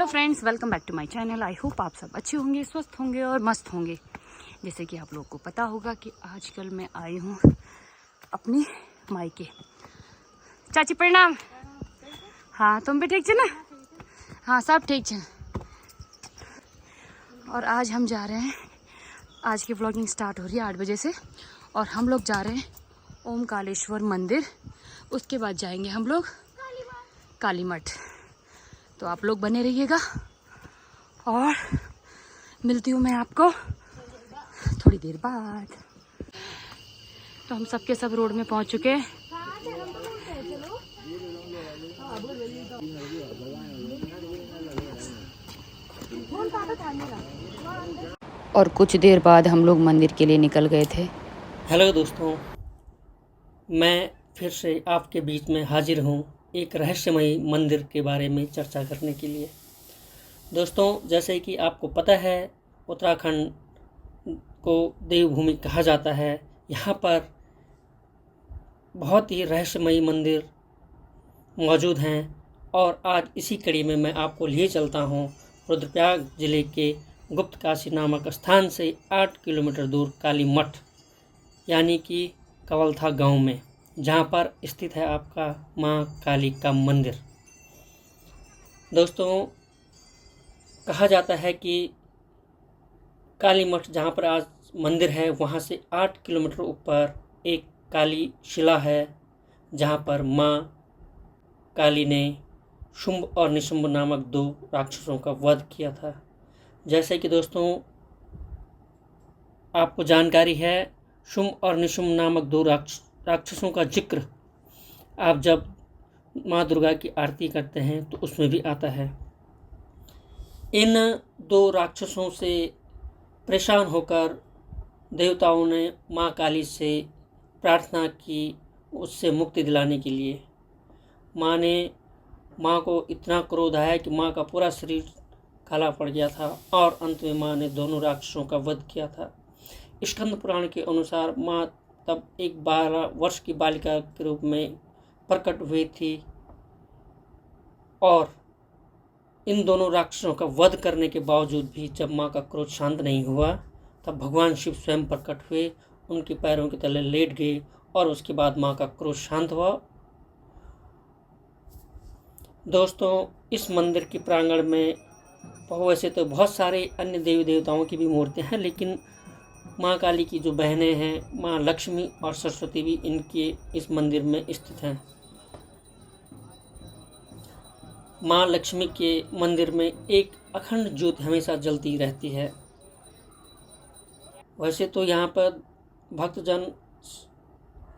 Friends, welcome back to my channel. I hope आप सब अच्छे होंगे, स्वस्थ होंगे और मस्त होंगे। जैसे कि आप लोग को पता होगा कि आजकल मैं आई हूँ अपनी मायके। चाची प्रणाम। हाँ, तुम भी ठीक छे ना? हाँ, सब ठीक है। और आज हम जा रहे हैं, आज की व्लॉगिंग स्टार्ट हो रही है 8 बजे से और हम लोग जा रहे हैं ओमकालेश्वर मंदिर। उसके बाद जाएंगे हम लोग काली मठ। तो आप लोग बने रहिएगा और मिलती हूँ मैं आपको थोड़ी देर बाद। तो हम सब के सब रोड में पहुँच चुके हैं। और कुछ देर बाद हम लोग मंदिर के लिए निकल गए थे। हेलो दोस्तों, मैं फिर से आपके बीच में हाजिर हूँ एक रहस्यमयी मंदिर के बारे में चर्चा करने के लिए। दोस्तों, जैसे कि आपको पता है, उत्तराखंड को देवभूमि कहा जाता है। यहाँ पर बहुत ही रहस्यमयी मंदिर मौजूद हैं और आज इसी कड़ी में मैं आपको लिए चलता हूँ रुद्रप्रयाग जिले के गुप्त काशी नामक स्थान से 8 किलोमीटर दूर काली मठ यानी कि कवलथा गांव में, जहां पर स्थित है आपका मां काली का मंदिर। दोस्तों, कहा जाता है कि काली मठ जहां पर आज मंदिर है, वहां से 8 किलोमीटर ऊपर एक काली शिला है, जहां पर मां काली ने शुंभ और निशुंभ नामक 2 राक्षसों का वध किया था। जैसे कि दोस्तों आपको जानकारी है, शुंभ और निशुंभ नामक 2 राक्षसों का जिक्र आप जब माँ दुर्गा की आरती करते हैं तो उसमें भी आता है। इन 2 राक्षसों से परेशान होकर देवताओं ने माँ काली से प्रार्थना की उससे मुक्ति दिलाने के लिए। माँ को इतना क्रोध आया कि माँ का पूरा शरीर काला पड़ गया था और अंत में माँ ने दोनों राक्षसों का वध किया था। स्कंद पुराण के अनुसार माँ तब एक 12 वर्ष की बालिका के रूप में प्रकट हुई थी और इन दोनों राक्षसों का वध करने के बावजूद भी जब माँ का क्रोध शांत नहीं हुआ, तब भगवान शिव स्वयं प्रकट हुए, उनके पैरों के तले लेट गए और उसके बाद माँ का क्रोध शांत हुआ। दोस्तों, इस मंदिर के प्रांगण में वैसे तो बहुत सारे अन्य देवी देवताओं की भी मूर्तियाँ हैं, लेकिन माँ काली की जो बहनें हैं, माँ लक्ष्मी और सरस्वती भी इनके इस मंदिर में स्थित हैं। माँ लक्ष्मी के मंदिर में एक अखंड ज्योति हमेशा जलती रहती है। वैसे तो यहाँ पर भक्तजन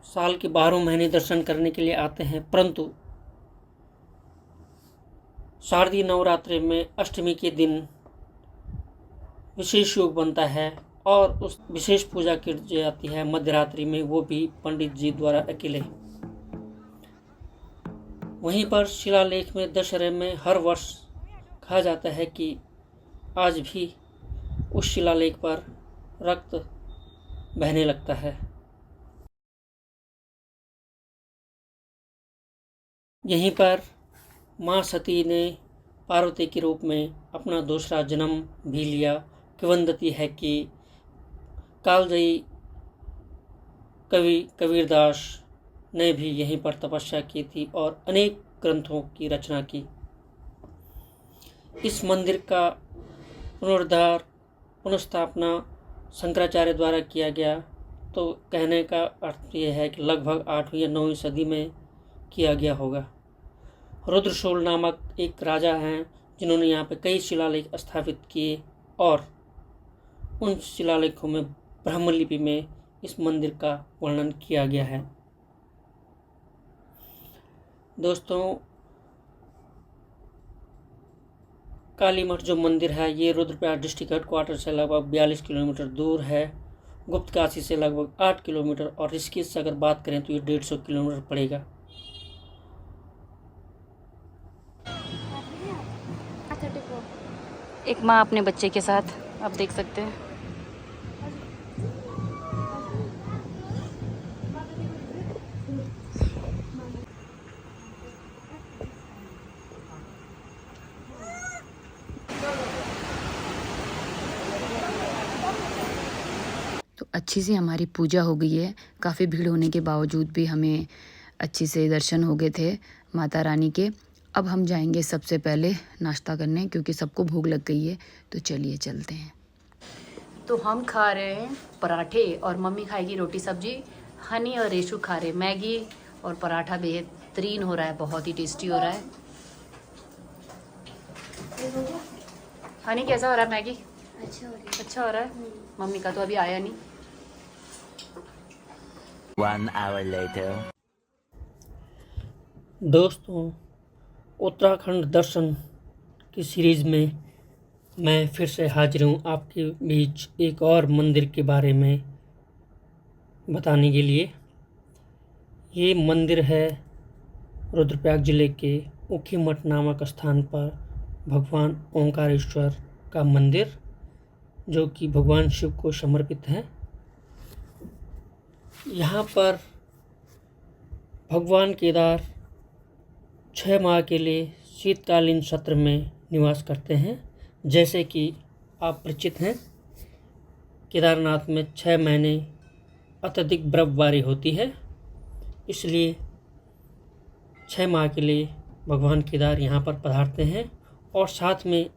साल के 12 महीने दर्शन करने के लिए आते हैं, परंतु शारदीय नवरात्रि में अष्टमी के दिन विशेष योग बनता है और उस विशेष पूजा की जाती है मध्यरात्रि में, वो भी पंडित जी द्वारा अकेले। वहीं पर शिलालेख में दशहरे में हर वर्ष कहा जाता है कि आज भी उस शिलालेख पर रक्त बहने लगता है। यहीं पर माँ सती ने पार्वती के रूप में अपना दूसरा जन्म भी लिया। किंवदंती है कि कालजयी कवि कबीरदास ने भी यहीं पर तपस्या की थी और अनेक ग्रंथों की रचना की। इस मंदिर का पुनरुद्धार पुनर्स्थापना शंकराचार्य द्वारा किया गया। तो कहने का अर्थ यह है कि लगभग 8वीं या 9वीं सदी में किया गया होगा। रुद्रशोल नामक एक राजा हैं जिन्होंने यहाँ पे कई शिलालेख स्थापित किए और उन शिलालेखों में ब्रह्मलिपि में इस मंदिर का वर्णन किया गया है। दोस्तों, काली मठ जो मंदिर है, ये रुद्रप्रयाग डिस्ट्रिक्ट हेडक्वार्टर से लगभग 42 किलोमीटर दूर है। गुप्त काशी से लगभग 8 किलोमीटर और ऋषिकेश से अगर बात करें तो ये 150 किलोमीटर पड़ेगा। एक माँ अपने बच्चे के साथ, आप देख सकते हैं। अच्छी सी हमारी पूजा हो गई है। काफ़ी भीड़ होने के बावजूद भी हमें अच्छी से दर्शन हो गए थे माता रानी के। अब हम जाएंगे सबसे पहले नाश्ता करने, क्योंकि सबको भूख लग गई है। तो चलिए चलते हैं। तो हम खा रहे हैं पराठे और मम्मी खाएगी रोटी सब्जी। हनी और रेशु खा रहे मैगी और पराठा बेहतरीन हो रहा है, बहुत ही टेस्टी हो रहा है। हनी कैसा हो रहा है मैगी? अच्छा हो रहा है। मम्मी का तो अभी आया नहीं। 1 hour later. दोस्तों, उत्तराखंड दर्शन की सीरीज़ में मैं फिर से हाजिर हूँ आपके बीच एक और मंदिर के बारे में बताने के लिए। ये मंदिर है रुद्रप्रयाग ज़िले के ऊखीमठ नामक स्थान पर भगवान ओंकारेश्वर का मंदिर, जो कि भगवान शिव को समर्पित है। यहाँ पर भगवान केदार 6 माह के लिए शीतकालीन सत्र में निवास करते हैं। जैसे कि आप परिचित हैं, केदारनाथ में 6 महीने अत्यधिक बर्फबारी होती है, इसलिए 6 माह के लिए भगवान केदार यहाँ पर पधारते हैं। और साथ में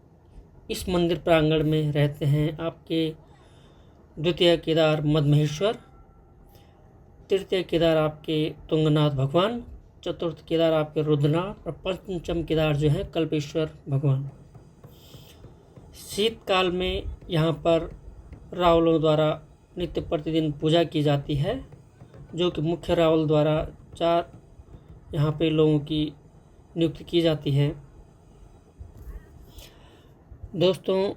इस मंदिर प्रांगण में रहते हैं आपके द्वितीय केदार मदमहेश्वर, तृतीय केदार आपके तुंगनाथ भगवान, चतुर्थ केदार आपके रुद्रनाथ और पंचम केदार जो है कल्पेश्वर भगवान। शीतकाल में यहाँ पर रावलों द्वारा नित्य प्रतिदिन पूजा की जाती है, जो कि मुख्य रावल द्वारा 4 यहाँ पे लोगों की नियुक्ति की जाती है। दोस्तों,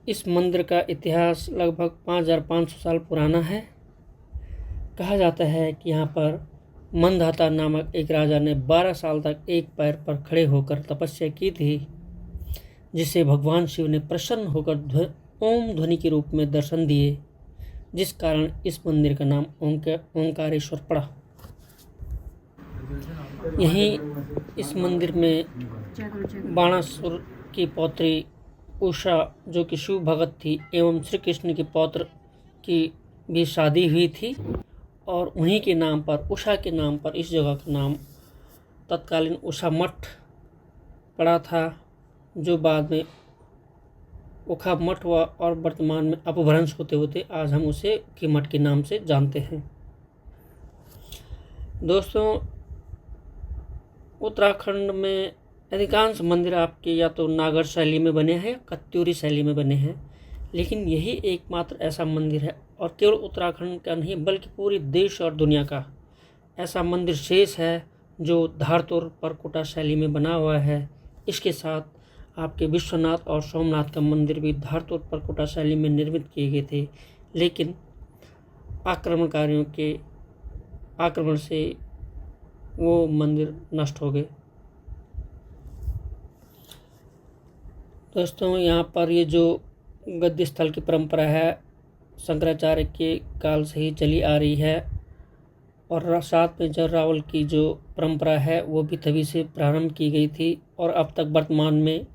इस मंदिर का इतिहास लगभग 5500 साल पुराना है। कहा जाता है कि यहाँ पर मंधाता नामक एक राजा ने 12 साल तक एक पैर पर खड़े होकर तपस्या की थी, जिसे भगवान शिव ने प्रसन्न होकर ओम ध्वनि के रूप में दर्शन दिए, जिस कारण इस मंदिर का नाम ओंकारेश्वर पड़ा। यहीं इस मंदिर में बाणासुर की पौत्री उषा, जो कि शिव भगत थी एवं श्री कृष्ण के पौत्र की भी शादी हुई थी, और उन्हीं के नाम पर, उषा के नाम पर इस जगह का नाम तत्कालीन उषा मठ पड़ा था, जो बाद में उखा मठ हुआ और वर्तमान में अपभ्रंश होते होते आज हम उसे उखी मठ के नाम से जानते हैं। दोस्तों, उत्तराखंड में अधिकांश मंदिर आपके या तो नागर शैली में बने हैं या कत्यूरी शैली में बने हैं, लेकिन यही एकमात्र ऐसा मंदिर है, और केवल उत्तराखंड का नहीं बल्कि पूरे देश और दुनिया का ऐसा मंदिर शेष है जो धारतुर परकोटा शैली में बना हुआ है। इसके साथ आपके विश्वनाथ और सोमनाथ का मंदिर भी धारतुर परकोटा शैली में निर्मित किए गए थे, लेकिन आक्रमणकारियों के आक्रमण से वो मंदिर नष्ट हो गए। दोस्तों, यहाँ पर ये जो गद्दी स्थल की परंपरा है शंकराचार्य के काल से ही चली आ रही है, और साथ में जर रावल की जो परंपरा है वो भी तभी से प्रारंभ की गई थी, और अब तक वर्तमान में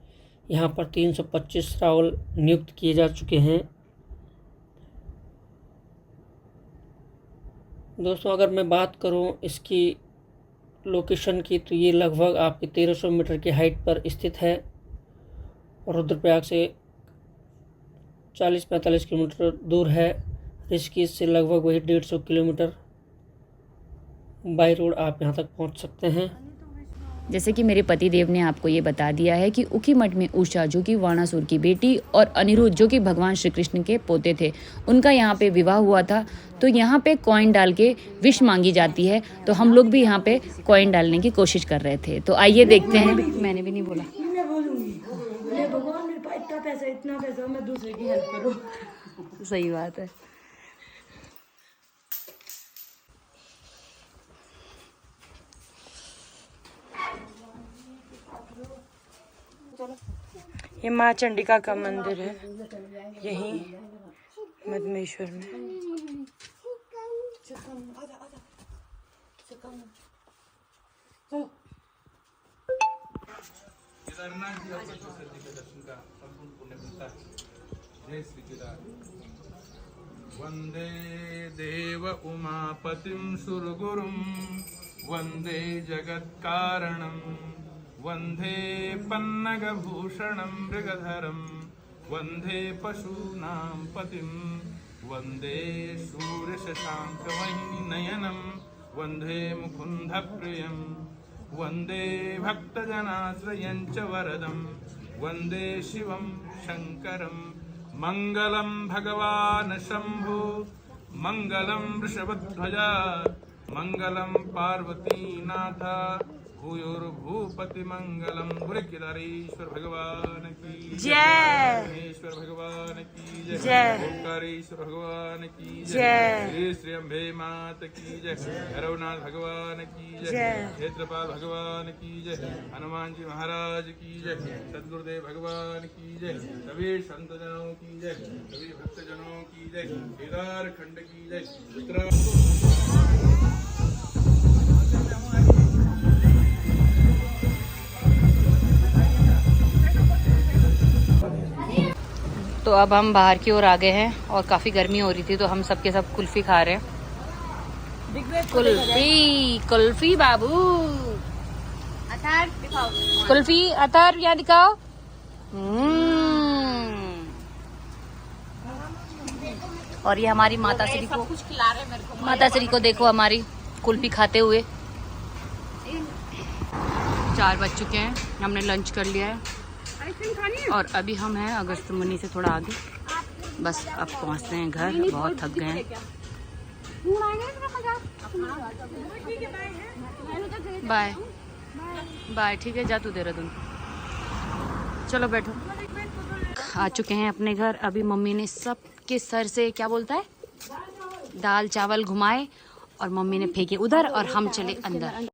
यहाँ पर 325 रावल नियुक्त किए जा चुके हैं। दोस्तों, अगर मैं बात करूँ इसकी लोकेशन की, तो ये लगभग आपके 1300 मीटर की हाइट पर स्थित है, और रुद्रप्रयाग से 40-45 किलोमीटर दूर है। ऋषिकेश से लगभग वही 150 किलोमीटर बाई रोड आप यहाँ तक पहुँच सकते हैं। जैसे कि मेरे पति देव ने आपको ये बता दिया है कि ऊखीमठ में उषा, जो कि वाणासुर की बेटी, और अनिरुद्ध, जो कि भगवान श्री कृष्ण के पोते थे, उनका यहाँ पे विवाह हुआ था। तो यहाँ पे कॉइन डाल के विश मांगी जाती है, तो हम लोग भी यहाँ पे कॉइन डालने की कोशिश कर रहे थे। तो आइए देखते हैं। मैंने भी नहीं बोला। भगवान मेरे पास इतना पैसा मैं दूसरे की हेल्प करूँ। सही बात है। ये माँ चंडिका का मंदिर है, यहीं मदमेश्वर में। केदारनाथ जी आपको दर्शन का संपूर्ण पुण्य मिलता है। जय श्री केदार। वन्दे देव उमापतिं सुरगुरुं वन्दे जगत्कारणं वन्दे पन्नगभूषणं मृगधरं वन्दे पशूनां पतिं वन्दे सूर्यशशाङ्कवह्निनयनं वन्दे मुकुन्दप्रियं वन्दे भक्तजनाश्रयं च वरदं वन्दे शिवं शङ्करं मङ्गलं भगवान् शम्भो मङ्गलं वृषभध्वजा मङ्गलं पार्वतीनाथ भूयोर्भूपति मंगलम। बोले केदारेश्वर भगवान की जय। गणेश्वर भगवान की जय। ओंकारेश्वर भगवान की जय। श्री श्री अम्बे मात की जय। भैरवनाथ भगवान की जय। क्षेत्रपाल भगवान की जय। हनुमान जी महाराज की जय। सदगुरुदेव भगवान की जय। सभी संतजनों की जय। सभी भक्तजनों की जय। केदार खंड की जय। तो अब हम बाहर की ओर आ गए हैं और काफ़ी गर्मी हो रही थी तो हम सबके सब कुल्फ़ी खा रहे हैं। कुल्फ़ी कुल्फ़ी बाबू अतार दिखाओ। कुल्फ़ी अतर यहाँ दिखाओ। और ये हमारी माता श्री को कुछ खिला रहे मेरे को। माता श्री को देखो हमारी कुल्फ़ी खाते हुए। 4 बज चुके हैं, हमने लंच कर लिया है और अभी हम हैं अगस्त मुनि से थोड़ा आगे। बस अब पहुंचते हैं घर, बहुत थक गए हैं। Bye bye. ठीक है, जा तू देहरादून। चलो बैठो। आ चुके हैं अपने घर। अभी मम्मी ने सबके सर से क्या बोलता है दाल चावल घुमाए और मम्मी ने फेंके उधर और हम चले अंदर।